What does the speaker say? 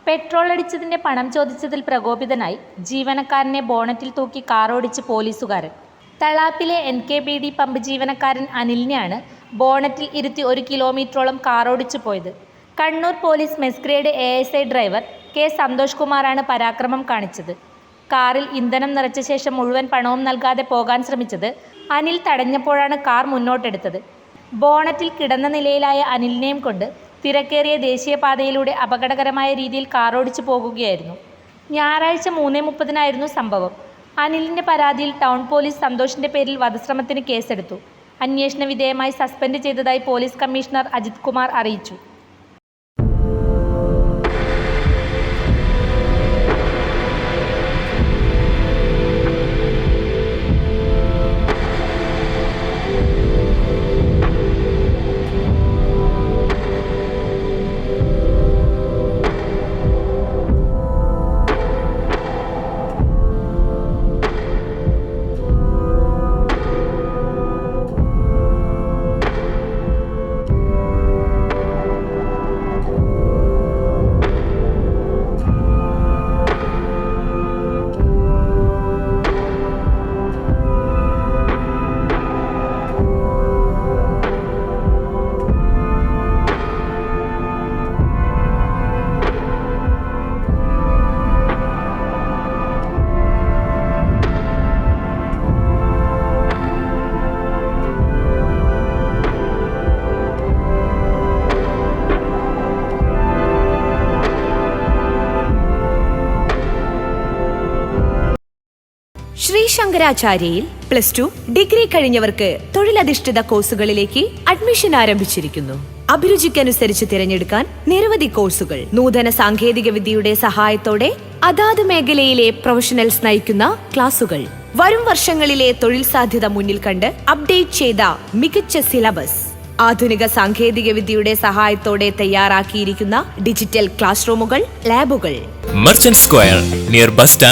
Petrol അടിച്ചതിന്റെ പണം ചോദിച്ചതിൽ പ്രകോപിതനായി ജീവനക്കാരനെ ബോണറ്റിൽ തൂക്കി കാറോടിച്ച് പോലീസുകാരൻ. തളാപ്പിലെ NKBD പമ്പ് ജീവനക്കാരൻ അനിലിനെയാണ് ബോണറ്റിൽ ഇരുത്തി 1 കിലോമീറ്ററോളം കാറോടിച്ചു പോയത്. Kannur police mess grade ASI driver K Santhosh കുമാറാണ് പരാക്രമം കാണിച്ചത്. കാറിൽ ഇന്ധനം നിറച്ച ശേഷം മുഴുവൻ പണവും നൽകാതെ പോകാൻ ശ്രമിച്ചത് അനിൽ തടഞ്ഞപ്പോഴാണ് കാർ മുന്നോട്ടെടുത്തത്. ബോണറ്റിൽ കിടന്ന നിലയിലായ അനിലിനെയും കൊണ്ട് തിരക്കേറിയ ദേശീയപാതയിലൂടെ അപകടകരമായ രീതിയിൽ കാറോടിച്ചു പോകുകയായിരുന്നു. ഞായറാഴ്ച 3:30-നായിരുന്നു സംഭവം. അനിലിന്റെ പരാതിയിൽ ടൗൺ പോലീസ് സന്തോഷിന്റെ പേരിൽ വധശ്രമത്തിന് കേസെടുത്തു. അന്വേഷണ വിധേയമായി സസ്പെൻഡ് ചെയ്തതായി പോലീസ് കമ്മീഷണർ അജിത് കുമാർ അറിയിച്ചു. ശ്രീ ശങ്കരാചാര്യയിൽ +2 ഡിഗ്രി കഴിഞ്ഞവർക്ക് തൊഴിലധിഷ്ഠിത കോഴ്സുകളിലേക്ക് അഡ്മിഷൻ ആരംഭിച്ചിരിക്കുന്നു. അഭിരുചിക്കനുസരിച്ച് തിരഞ്ഞെടുക്കാൻ നിരവധി കോഴ്സുകൾ. നൂതന സാങ്കേതിക വിദ്യയുടെ സഹായത്തോടെ അതാത് മേഖലയിലെ പ്രൊഫഷണൽസ് നയിക്കുന്ന ക്ലാസുകൾ. വരും വർഷങ്ങളിലെ തൊഴിൽ സാധ്യത മുന്നിൽ കണ്ട് അപ്ഡേറ്റ് ചെയ്ത മികച്ച സിലബസ്. ആധുനിക സാങ്കേതിക വിദ്യയുടെ സഹായത്തോടെ തയ്യാറാക്കിയിരിക്കുന്ന ഡിജിറ്റൽ ക്ലാസ് റൂമുകൾ, ലാബുകൾ. Merchant square near bus stand.